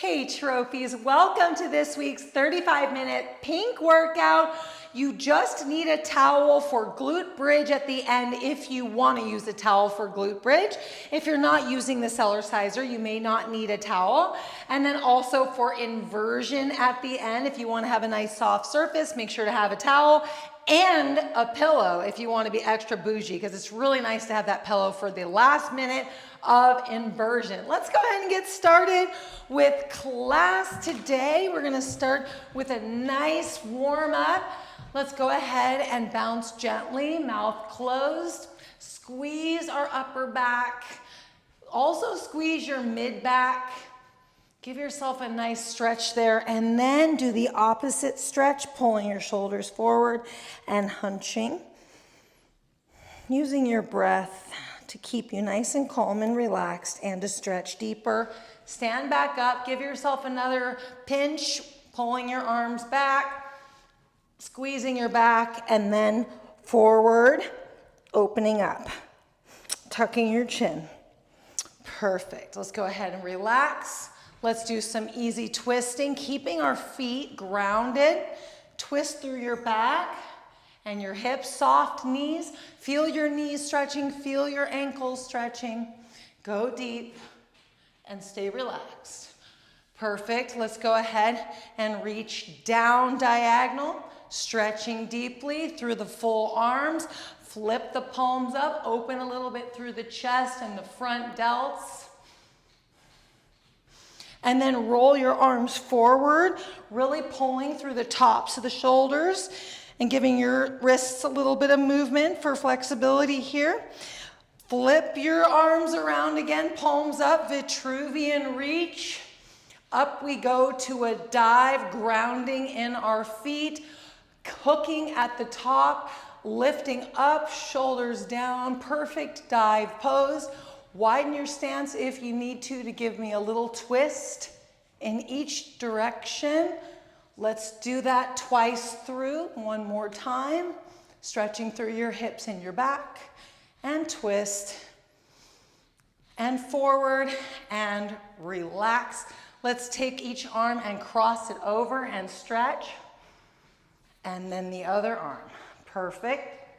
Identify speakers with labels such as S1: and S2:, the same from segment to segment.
S1: Hey trophies, welcome to this week's 35-minute pink workout. You just need a towel for glute bridge at the end if you want to use a towel for glute bridge. If you're not using the Cellerciser, you may not need a towel. And then also for inversion at the end, if you want to have a nice soft surface, make sure to have a towel and a pillow if you want to be extra bougie, because it's really nice to have that pillow for the last minute of inversion. Let's go ahead and get started with class today. We're going to start with a nice warm up. Let's go ahead and bounce gently, mouth closed. Squeeze our upper back. Also squeeze your mid back. Give yourself a nice stretch there, and then do the opposite stretch, pulling your shoulders forward and hunching. Using your breath to keep you nice and calm and relaxed and to stretch deeper. Stand back up, give yourself another pinch, pulling your arms back, squeezing your back, and then forward, opening up, tucking your chin. Perfect. Let's go ahead and relax. Let's do some easy twisting, keeping our feet grounded. Twist through your back and your hips, soft knees. Feel your knees stretching, feel your ankles stretching. Go deep and stay relaxed. Perfect. Let's go ahead and reach down diagonal, stretching deeply through the full arms. Flip the palms up, open a little bit through the chest and the front delts. And then roll your arms forward, really pulling through the tops of the shoulders and giving your wrists a little bit of movement for flexibility here. Flip your arms around again, palms up, Vitruvian reach. Up we go to a dive, grounding in our feet, hooking at the top, lifting up, shoulders down, perfect dive pose. Widen your stance if you need to give me a little twist in each direction. Let's do that twice through. One more time. Stretching through your hips and your back. And twist. And forward and relax. Let's take each arm and cross it over and stretch. And then the other arm. Perfect.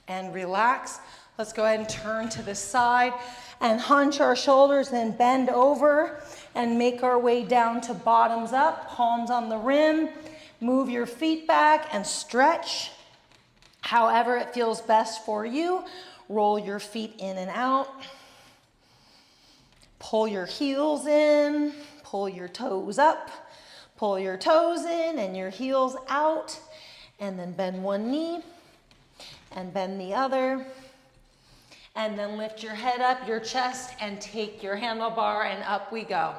S1: And relax. Let's go ahead and turn to the side and hunch our shoulders, then bend over and make our way down to bottoms up, palms on the rim. Move your feet back and stretch. However it feels best for you. Roll your feet in and out. Pull your heels in, pull your toes up, pull your toes in and your heels out, and then bend one knee and bend the other. And then lift your head up, your chest, and take your handlebar, and up we go.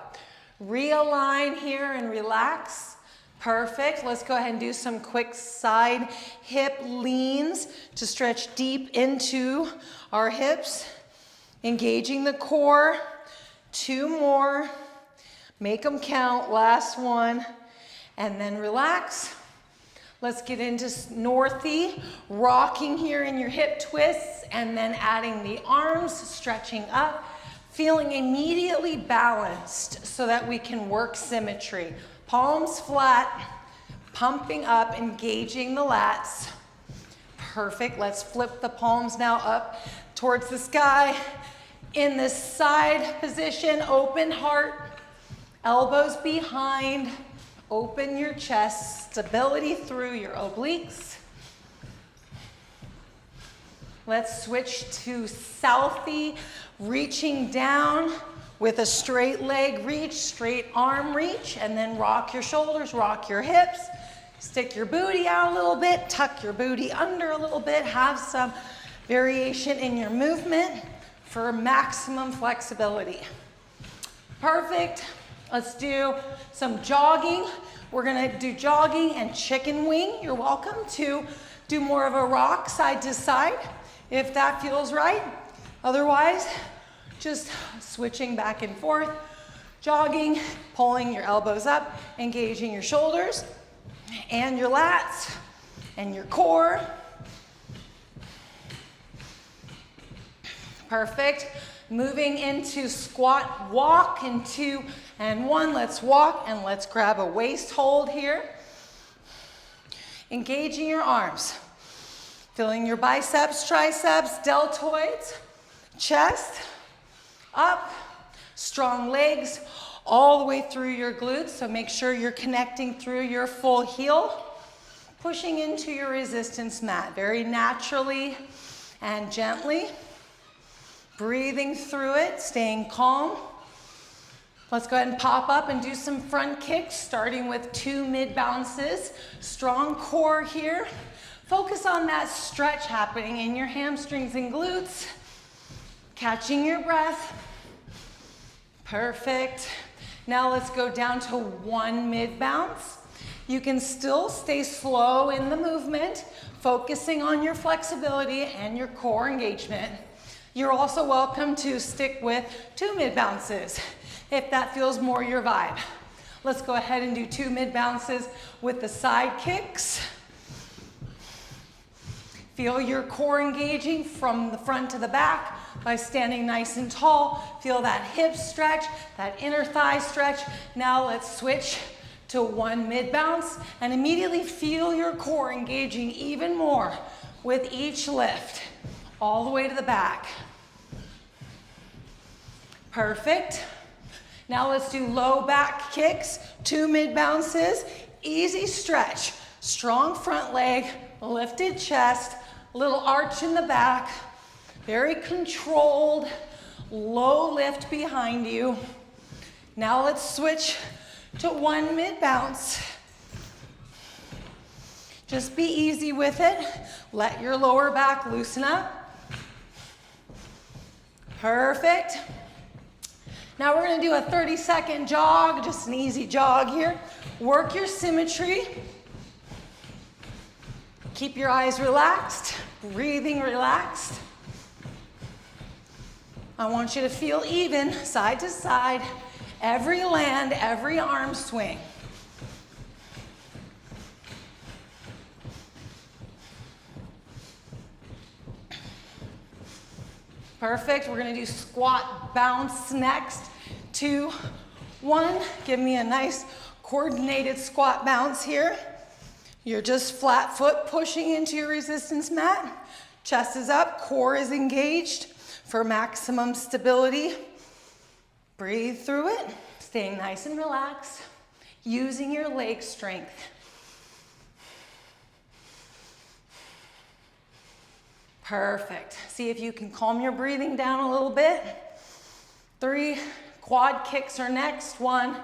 S1: Realign here and relax. Perfect. Let's go ahead and do some quick side hip leans to stretch deep into our hips. Engaging the core. 2 more. Make them count. Last one. And then relax. Let's get into northy, rocking here in your hip twists, and then adding the arms, stretching up, feeling immediately balanced so that we can work symmetry. Palms flat, pumping up, engaging the lats. Perfect. Let's flip the palms now up towards the sky. In this side position, open heart, elbows behind. Open your chest, stability through your obliques. Let's switch to Southie, reaching down with a straight leg reach, straight arm reach, and then rock your shoulders, rock your hips. Stick your booty out a little bit, tuck your booty under a little bit, have some variation in your movement for maximum flexibility. Perfect. Let's do some jogging. We're gonna do jogging and chicken wing. You're welcome to do more of a rock side to side if that feels right. Otherwise, just switching back and forth. Jogging, pulling your elbows up, engaging your shoulders and your lats and your core. Perfect. Moving into squat walk in 2 and 1. Let's walk and let's grab a waist hold here. Engaging your arms. Feeling your biceps, triceps, deltoids, chest, up, strong legs all the way through your glutes. So make sure you're connecting through your full heel, pushing into your resistance mat very naturally and gently. Breathing through it, staying calm. Let's go ahead and pop up and do some front kicks, starting with 2 mid bounces. Strong core here. Focus on that stretch happening in your hamstrings and glutes. Catching your breath. Perfect. Now let's go down to 1 mid bounce. You can still stay slow in the movement, focusing on your flexibility and your core engagement. You're also welcome to stick with 2 mid bounces if that feels more your vibe. Let's go ahead and do 2 mid bounces with the side kicks. Feel your core engaging from the front to the back by standing nice and tall. Feel that hip stretch, that inner thigh stretch. Now let's switch to 1 mid bounce and immediately feel your core engaging even more with each lift. All the way to the back. Perfect. Now let's do low back kicks, 2 mid bounces, easy stretch, strong front leg, lifted chest, little arch in the back, very controlled, low lift behind you. Now let's switch to 1 mid bounce. Just be easy with it. Let your lower back loosen up. Perfect. Now we're gonna do a 30-second jog, just an easy jog here. Work your symmetry. Keep your eyes relaxed, breathing relaxed. I want you to feel even, side to side, every land, every arm swing. Perfect. We're gonna do squat bounce next. 2, 1. Give me a nice coordinated squat bounce here. You're just flat foot pushing into your resistance mat. Chest is up, core is engaged for maximum stability. Breathe through it, staying nice and relaxed, using your leg strength. Perfect. See if you can calm your breathing down a little bit. 3, quad kicks are next. 1,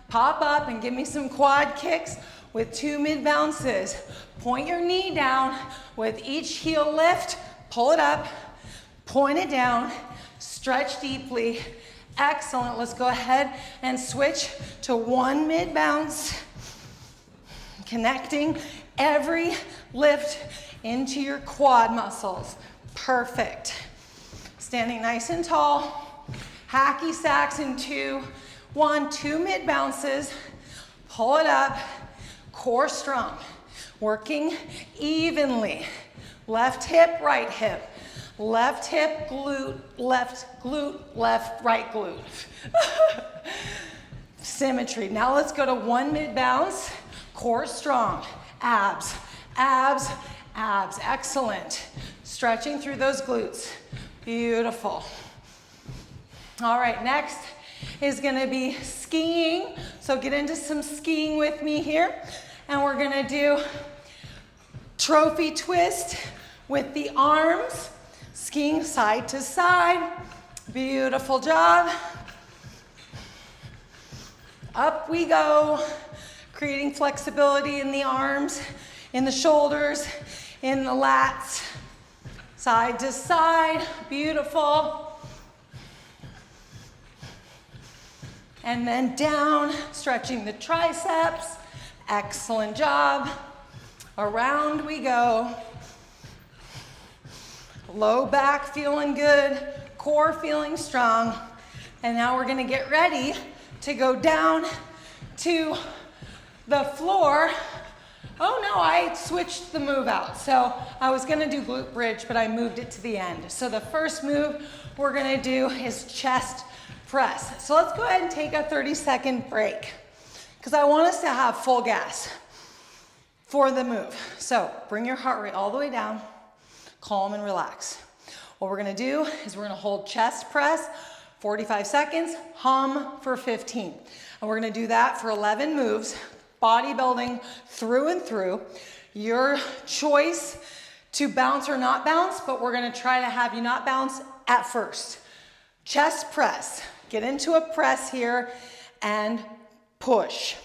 S1: pop up and give me some quad kicks with 2 mid bounces. Point your knee down with each heel lift. Pull it up, point it down, stretch deeply. Excellent. Let's go ahead and switch to 1 mid bounce. Connecting every lift into your quad muscles. Perfect. Standing nice and tall. Hacky sacks in 2, 1, 2 mid bounces. Pull it up. Core strong. Working evenly. Left hip, right hip. Left hip, glute, left, right glute. Symmetry. Now let's go to 1 mid bounce. Core strong. Abs, abs, abs. Excellent. Stretching through those glutes. Beautiful. All right, next is gonna be skiing. So get into some skiing with me here. And we're gonna do trophy twist with the arms. Skiing side to side. Beautiful job. Up we go. Creating flexibility in the arms, in the shoulders, in the lats. Side to side. Beautiful. And then down, stretching the triceps. Excellent job. Around we go. Low back feeling good, core feeling strong. And now we're gonna get ready to go down to the floor Oh no, I switched the move out. So I was gonna do glute bridge, but I moved it to the end. So the first move we're gonna do is chest press. So let's go ahead and take a 30-second break because I want us to have full gas for the move. So bring your heart rate all the way down, calm and relax. What we're gonna do is we're gonna hold chest press 45 seconds, hum for 15. And we're gonna do that for 11 moves. Bodybuilding through and through. Your choice to bounce or not bounce, but we're gonna try to have you not bounce at first. Chest press. Get into a press here and push.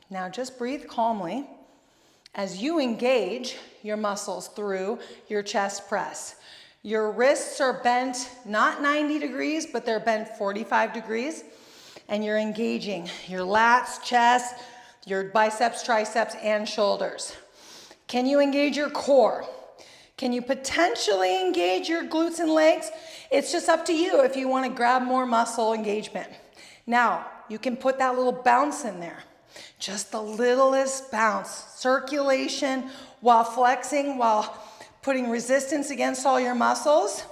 S1: Now just breathe calmly as you engage your muscles through your chest press. Your wrists are bent not 90 degrees, but they're bent 45 degrees. And you're engaging your lats, chest, your biceps, triceps, and shoulders. Can you engage your core? Can you potentially engage your glutes and legs? It's just up to you if you want to grab more muscle engagement. Now, you can put that little bounce in there. Just the littlest bounce. Circulation while flexing, while putting resistance against all your muscles.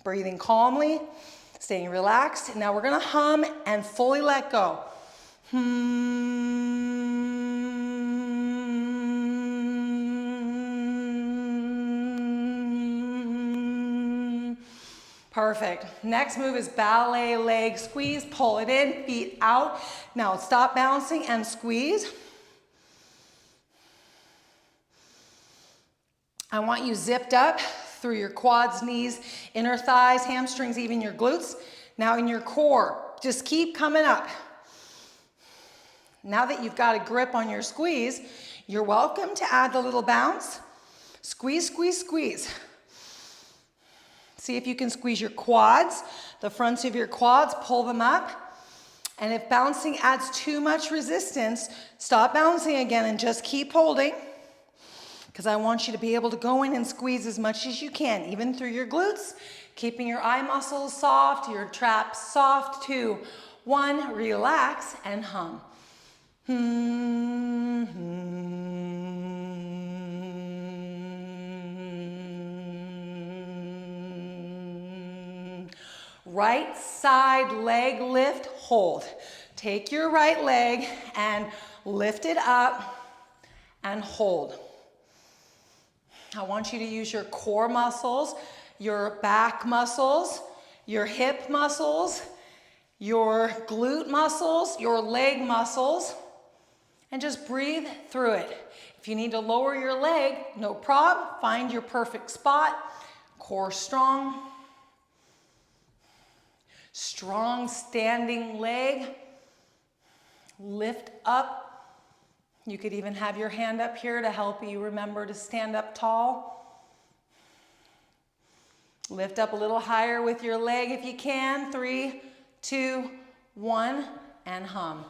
S1: Breathing calmly. Staying relaxed. And now we're gonna hum and fully let go. Perfect. Next move is ballet leg squeeze. Pull it in, feet out. Now stop bouncing and squeeze. I want you zipped up through your quads, knees, inner thighs, hamstrings, even your glutes. Now in your core, just keep coming up. Now that you've got a grip on your squeeze, you're welcome to add the little bounce. Squeeze, squeeze, squeeze. See if you can squeeze your quads, the fronts of your quads, pull them up. And if bouncing adds too much resistance, stop bouncing again and just keep holding. Because I want you to be able to go in and squeeze as much as you can, even through your glutes, keeping your eye muscles soft, your traps soft. 2, 1, relax and hum. Right side leg lift, hold. Take your right leg and lift it up and hold. I want you to use your core muscles, your back muscles, your hip muscles, your glute muscles, your leg muscles, and just breathe through it. If you need to lower your leg, no problem. Find your perfect spot. Core strong. Strong standing leg. Lift up. You could even have your hand up here to help you remember to stand up tall. Lift up a little higher with your leg if you can. 3, 2, 1, and hum.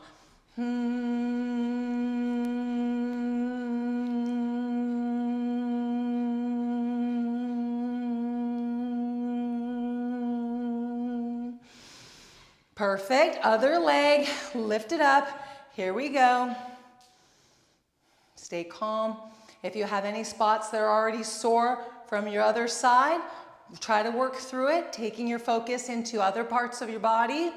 S1: Perfect. Other leg, lift it up. Here we go. Stay calm. If you have any spots that are already sore from your other side, try to work through it, taking your focus into other parts of your body.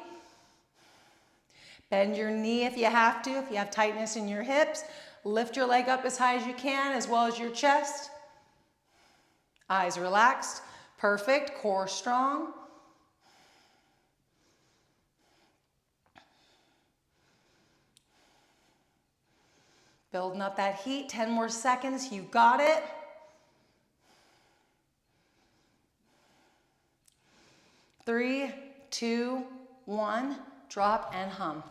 S1: Bend your knee if you have to. If you have tightness in your hips, lift your leg up as high as you can, as well as your chest. Eyes relaxed. Perfect. Core strong. Building up that heat, 10 more seconds, you got it. 3, 2, 1, drop and hum.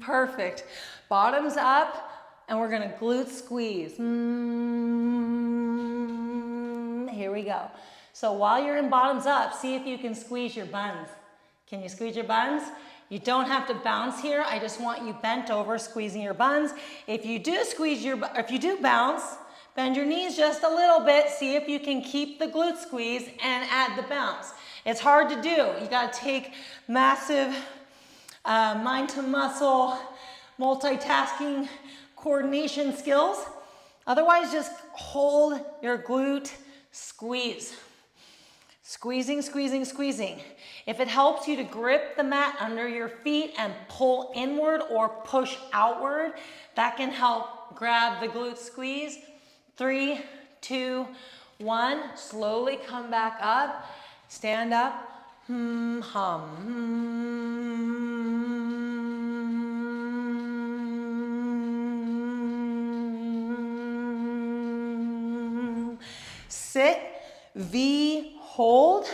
S1: Perfect. Bottoms up, and we're gonna glute squeeze. Here we go. So while you're in bottoms up, see if you can squeeze your buns. Can you squeeze your buns? You don't have to bounce here. I just want you bent over, squeezing your buns. If you do bounce,
S2: Bend your knees just a little bit. See if you can keep the glute squeeze and add the bounce. It's hard to do. You gotta take massive mind to muscle, multitasking, coordination skills. Otherwise, just hold your glute squeeze. Squeezing, squeezing, squeezing. If it helps you to grip the mat under your feet and pull inward or push outward, that can help grab the glute squeeze. 3, 2, 1. Slowly come back up. Stand up. Hum. Sit, V, hold.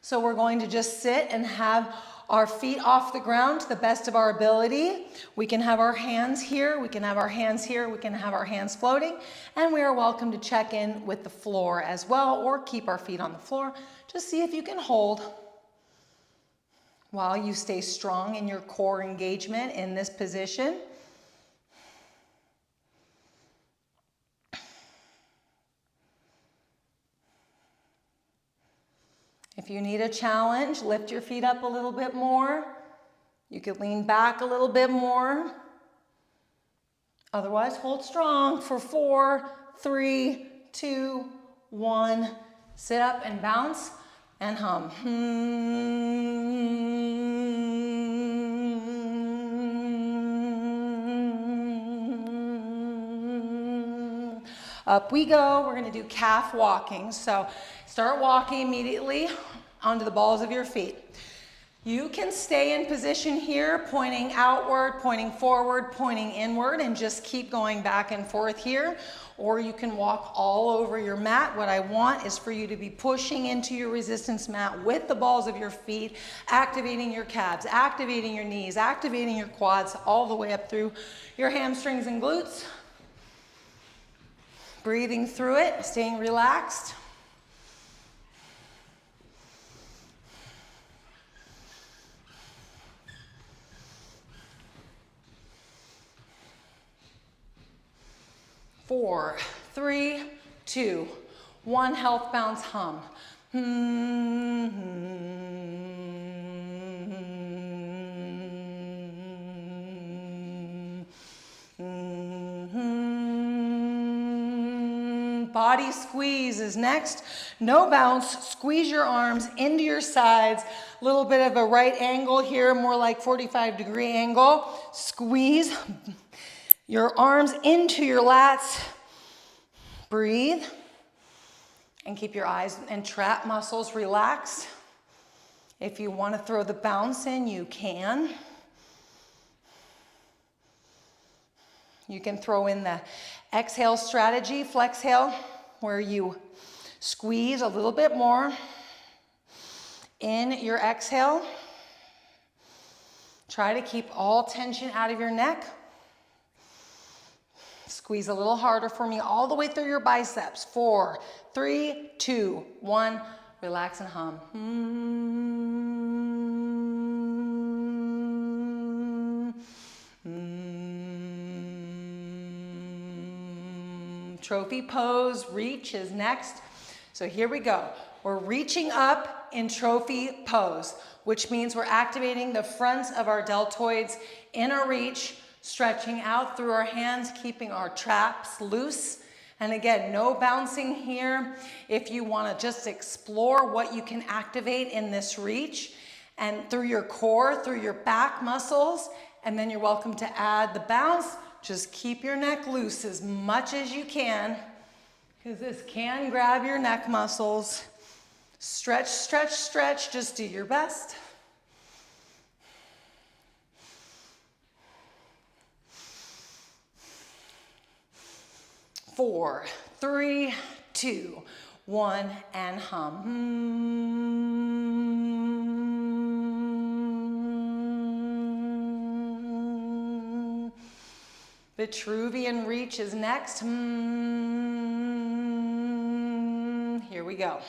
S2: So we're going to just sit and have our feet off the ground to the best of our ability. We can have our hands here, we can have our hands here, we can have our hands floating, and we are welcome to check in with the floor as well, or keep our feet on the floor. Just see if you can hold while you stay strong in your core engagement in this position. If you need a challenge, lift your feet up a little bit more. You could lean back a little bit more. Otherwise, hold strong for 4, 3, 2, 1. Sit up and bounce and hum. Up we go. We're going to do calf walking. So start walking immediately onto the balls of your feet. You can stay in position here, pointing outward, pointing forward, pointing inward, and just keep going back and forth here. Or you can walk all over your mat. What I want is for you to be pushing into your resistance mat with the balls of your feet, activating your calves, activating your knees, activating your quads, all the way up through your hamstrings and glutes. Breathing through it, staying relaxed. Four, 3, 2, 1. Health bounce hum. Body squeeze is next. No bounce. Squeeze your arms into your sides. A little bit of a right angle here, more like 45-degree angle. Squeeze your arms into your lats. Breathe. And keep your eyes and trap muscles relaxed. If you want to throw the bounce in, you can. You can throw in the exhale strategy, flexhale, where you squeeze a little bit more in your exhale. Try to keep all tension out of your neck. Squeeze a little harder for me all the way through your biceps. 4, 3, 2, 1. Relax and hum. Trophy pose, reach is next. So here we go. We're reaching up in trophy pose, which means we're activating the fronts of our deltoids in a reach, stretching out through our hands, keeping our traps loose. And again, no bouncing here. If you want to just explore what you can activate in this reach and through your core, through your back muscles, and then you're welcome to add the bounce. Just keep your neck loose as much as you can, because this can grab your neck muscles. Stretch, stretch, stretch. Just do your best. Four, 3, 2, 1, and hum. Vitruvian reach is next. Here we go.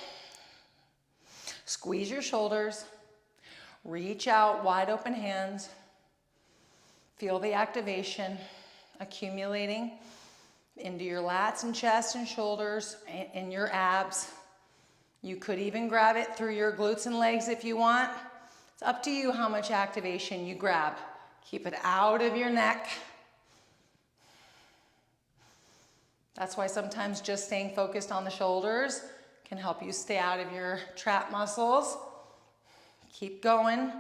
S2: Squeeze your shoulders. Reach out, wide open hands. Feel the activation accumulating into your lats and chest and shoulders and your abs. You could even grab it through your glutes and legs if you want. It's up to you how much activation you grab. Keep it out of your neck. That's why sometimes just staying focused on the shoulders can help you stay out of your trap muscles. Keep going.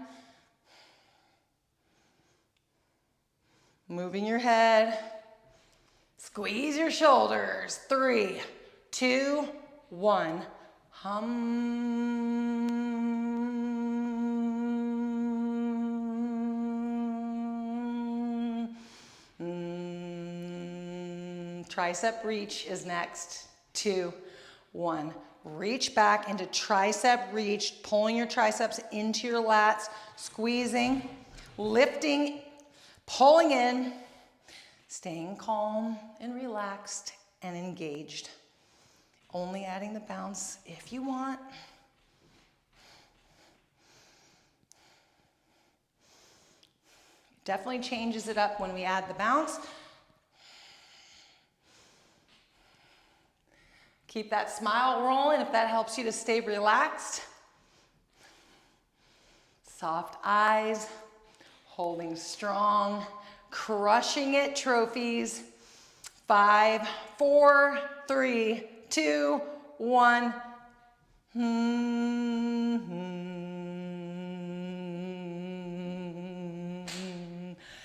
S2: Moving your head. Squeeze your shoulders. 3, 2, 1. Tricep reach is next. 2, 1. Reach back into tricep reach, pulling your triceps into your lats, squeezing, lifting, pulling in, staying calm and relaxed and engaged. Only adding the bounce if you want. Definitely changes it up when we add the bounce. Keep that smile rolling if that helps you to stay relaxed. Soft eyes, holding strong, crushing it, trophies. 5, 4, 3, 2, 1.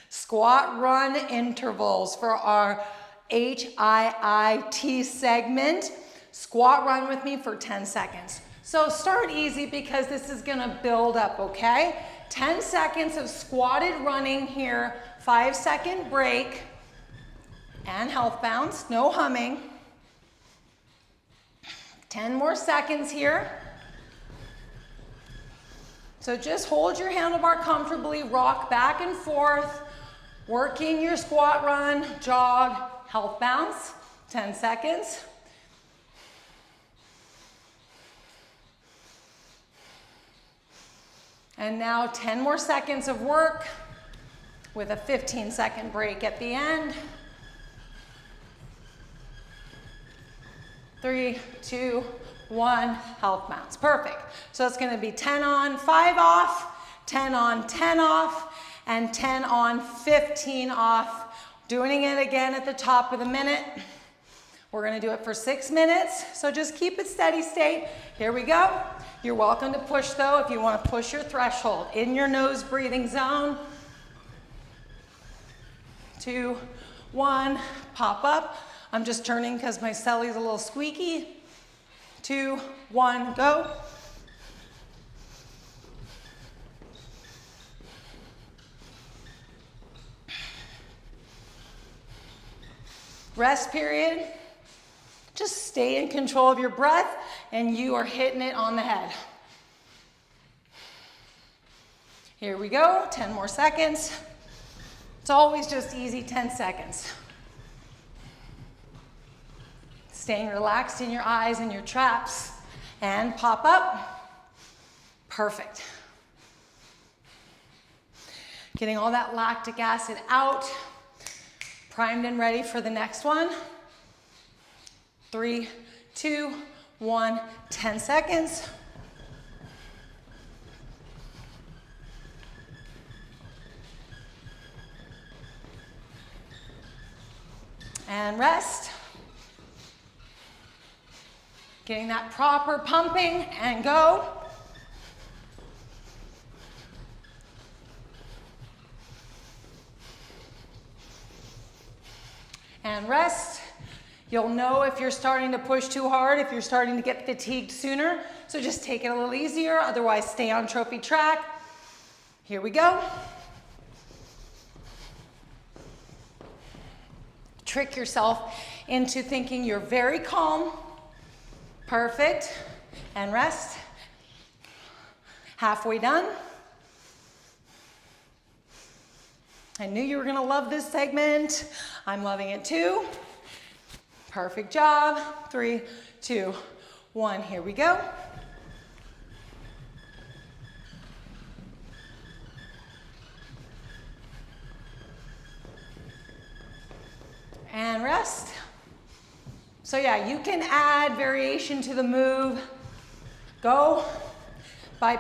S2: Squat run intervals for our HIIT segment. Squat run with me for 10 seconds. So start easy because this is gonna build up, okay? 10 seconds of squatted running here, 5-second break, and health bounce, no humming. 10 more seconds here. So just hold your handlebar comfortably, rock back and forth, working your squat run, jog, health bounce, 10 seconds. And now 10 more seconds of work with a 15-second break at the end. 3, 2, 1, health bounce. Perfect. So it's gonna be 10 on, 5 off, 10 on, 10 off, and 10 on, 15 off. Doing it again at the top of the minute. We're gonna do it for 6 minutes, so just keep it steady state. Here we go. You're welcome to push though if you wanna push your threshold in your nose breathing zone. 2, 1, pop up. I'm just turning because my celly's a little squeaky. 2, 1, go. Rest period. Just stay in control of your breath and you are hitting it on the head. Here we go, 10 more seconds. It's always just easy 10 seconds. Staying relaxed in your eyes and your traps and pop up. Perfect. Getting all that lactic acid out. Primed and ready for the next one. 3, 2, 1, 10 seconds. And rest. Getting that proper pumping and go. And rest. You'll know if you're starting to push too hard, if you're starting to get fatigued sooner. So just take it a little easier, otherwise stay on trophy track. Here we go. Trick yourself into thinking you're very calm. Perfect. And rest. Halfway done. I knew you were gonna love this segment. I'm loving it too. Perfect job. 3, 2, 1, here we go. And rest. So yeah, you can add variation to the move. Go by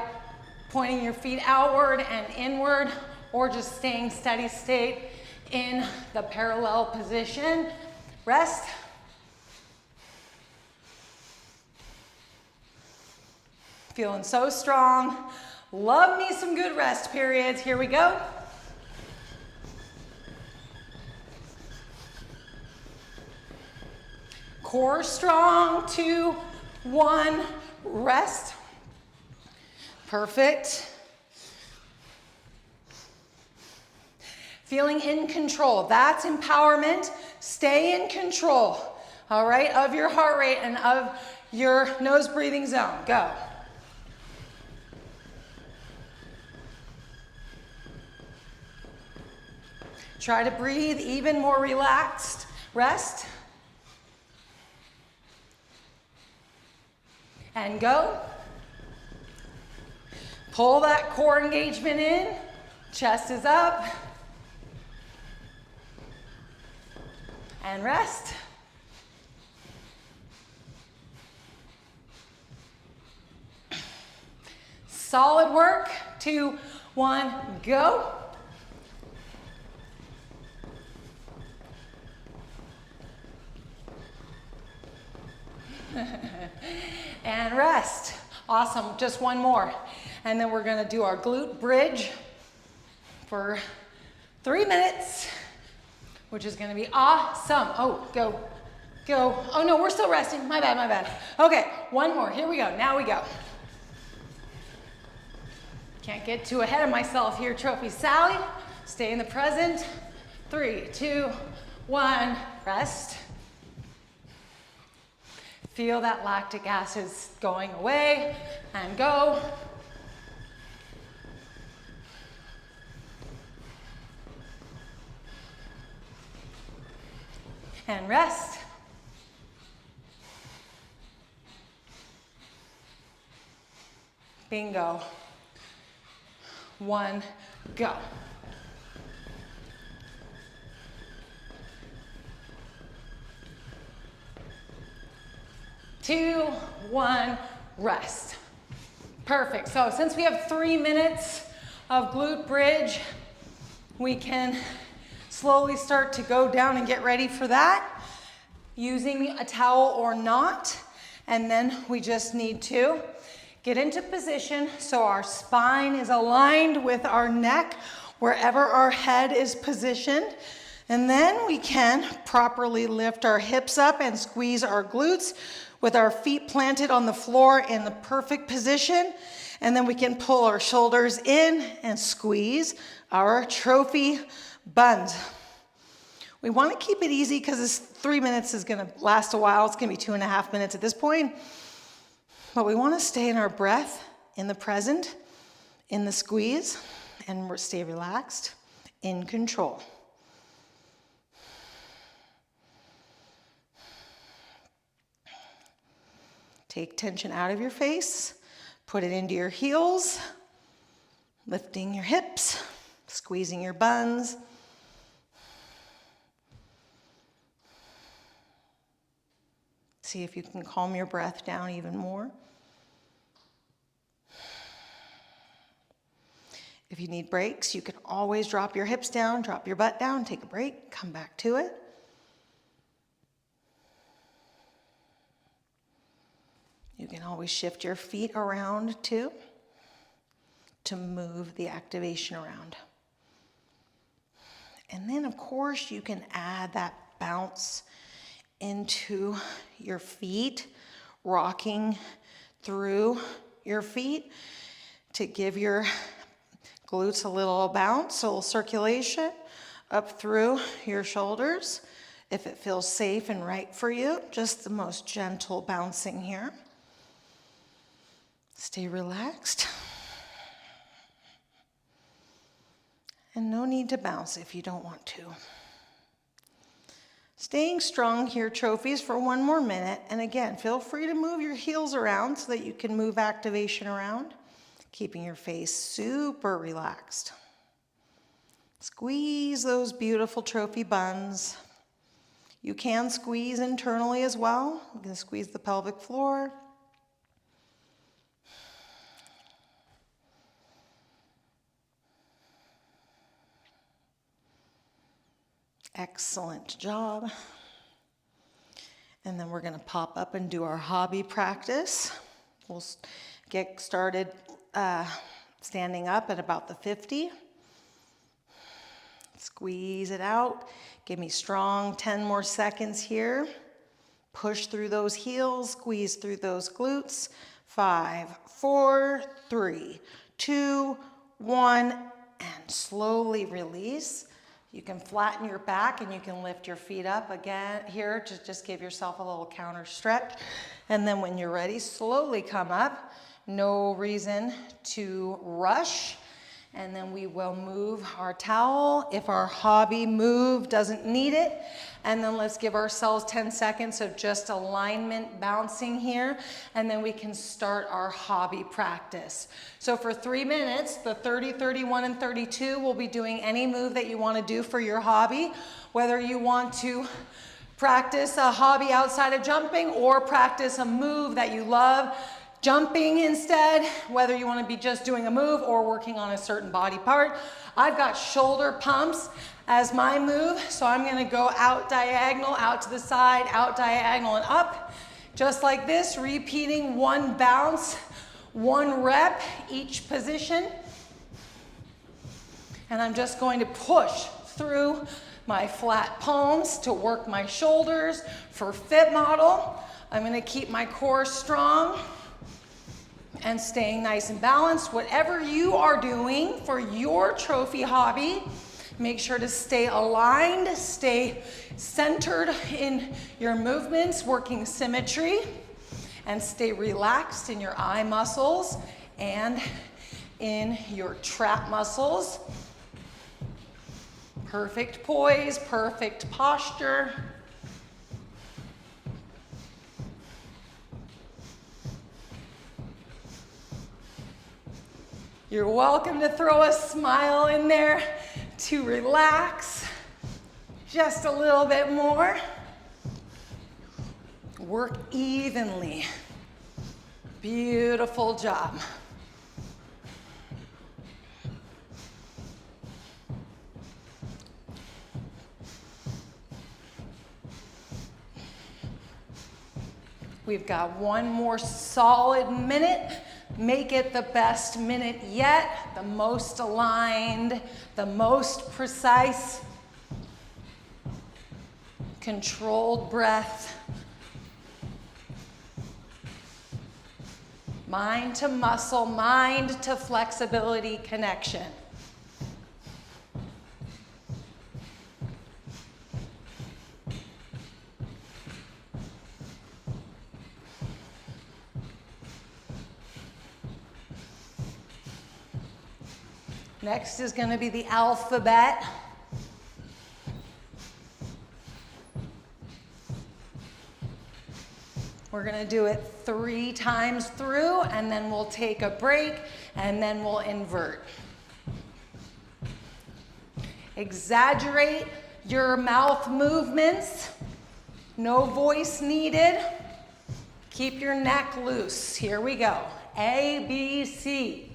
S2: pointing your feet outward and inward, or just staying steady state in the parallel position. Rest. Feeling so strong. Love me some good rest periods. Here we go. Core strong, 2, 1, rest. Perfect. Feeling in control, that's empowerment. Stay in control, all right, of your heart rate and of your nose breathing zone. Go. Try to breathe even more relaxed. Rest. And go. Pull that core engagement in. Chest is up. And rest. Solid work. 2, 1, go. And rest. Awesome, just one more. And then we're gonna do our glute bridge for 3 minutes, which is gonna be awesome. Oh, go, go. Oh no, we're still resting, my bad, my bad. Okay, one more, here we go, now we go. Can't get too ahead of myself here, Trophy Sally. Stay in the present. 3, 2, 1, rest. Feel that lactic acid going away, and go. And rest. Bingo. 1, go. 2, 1, rest. Perfect. So since we have 3 minutes of glute bridge, we can slowly start to go down and get ready for that using a towel or not. And then we just need to get into position so our spine is aligned with our neck wherever our head is positioned. And then we can properly lift our hips up and squeeze our glutes with our feet planted on the floor in the perfect position. And then we can pull our shoulders in and squeeze our trophy buns. We want to keep it easy because this 3 minutes is going to last a while. It's going to be 2.5 minutes at this point. But we want to stay in our breath, in the present, in the squeeze, and stay relaxed, in control. Take tension out of your face, put it into your heels, lifting your hips, squeezing your buns. See if you can calm your breath down even more. If you need breaks, you can always drop your hips down, drop your butt down, take a break, come back to it. You can always shift your feet around too to move the activation around. And then of course you can add that bounce into your feet, rocking through your feet to give your glutes a little bounce, a little circulation up through your shoulders. If it feels safe and right for you, just the most gentle bouncing here. Stay relaxed. And no need to bounce if you don't want to. Staying strong here, trophies, for 1 more minute. And again, feel free to move your heels around so that you can move activation around, keeping your face super relaxed. Squeeze those beautiful trophy buns.
S1: You can squeeze internally as well. You can squeeze the pelvic floor. Excellent job. And then we're going to pop up and do our hobby practice. We'll get started standing up at about the 50. Squeeze it out. Give me strong 10 more seconds here. Push through those heels, squeeze through those glutes. 5, 4, 3, 2, 1, and slowly release. You can flatten your back and you can lift your feet up again here to just give yourself a little counter stretch. And then when you're ready, slowly come up. No reason to rush. And then we will move our towel if our hobby move doesn't need it. And then let's give ourselves 10 seconds of just alignment bouncing here. And then we can start our hobby practice. So for 3 minutes, the 30, 31, and 32, we'll be doing any move that you want to do for your hobby. Whether you want to practice a hobby outside of jumping or practice a move that you love, jumping instead, whether you want to be just doing a move or working on a certain body part. I've got shoulder pumps as my move, so I'm going to go out diagonal, out to the side, out diagonal and up, just like this, repeating 1 bounce, 1 rep each position. And I'm just going to push through my flat palms to work my shoulders. For fit model, I'm going to keep my core strong and staying nice and balanced. Whatever you are doing for your trophy hobby, make sure to stay aligned, stay centered in your movements, working symmetry, and stay relaxed in your eye muscles and in your trap muscles. Perfect poise, perfect posture. You're welcome to throw a smile in there to relax just a little bit more. Work evenly. Beautiful job. We've got 1 more solid minute. Make it the best minute yet, the most aligned, the most precise, controlled breath. Mind to muscle, mind to flexibility connection. Next is going to be the alphabet. We're going to do it 3 times through, and then we'll take a break, and then we'll invert. Exaggerate your mouth movements. No voice needed. Keep your neck loose. Here we go. A, B, C.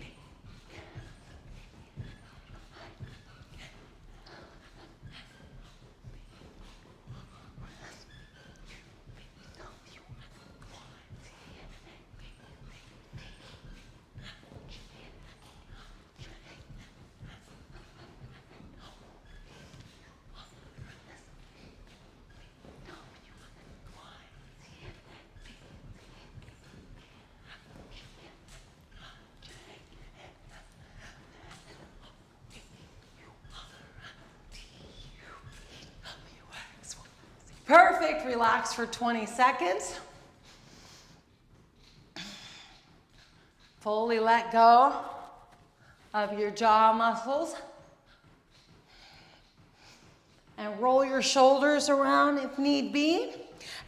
S1: Perfect. Relax for 20 seconds. Fully let go of your jaw muscles. And roll your shoulders around if need be.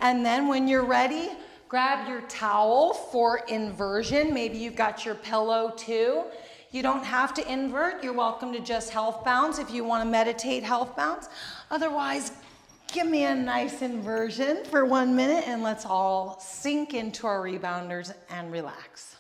S1: And then when you're ready, grab your towel for inversion. Maybe you've got your pillow too. You don't have to invert. You're welcome to just health bounds if you want to meditate health bounds. Otherwise, Give me a nice inversion for 1 minute and let's all sink into our rebounders and relax.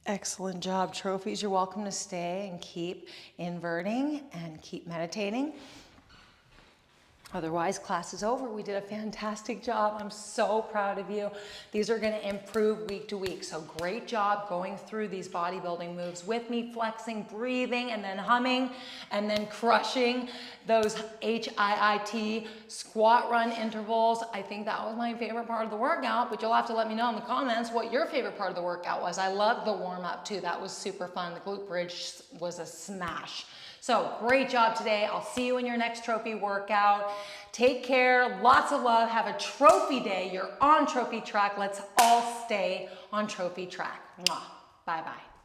S1: Excellent job, trophies. You're welcome to stay and keep inverting and keep meditating. Otherwise, class is over. We did a fantastic job. I'm so proud of you. These are going to improve week to week. So great job going through these bodybuilding moves with me, flexing, breathing, and then humming, and then crushing those HIIT squat run intervals. I think that was my favorite part of the workout, but you'll have to let me know in the comments what your favorite part of the workout was. I loved the warm up too. That was super fun. The glute bridge was a smash. So great job today. I'll see you in your next trophy workout. Take care, lots of love. Have a trophy day. You're on trophy track. Let's all stay on trophy track. Mwah. Bye-bye.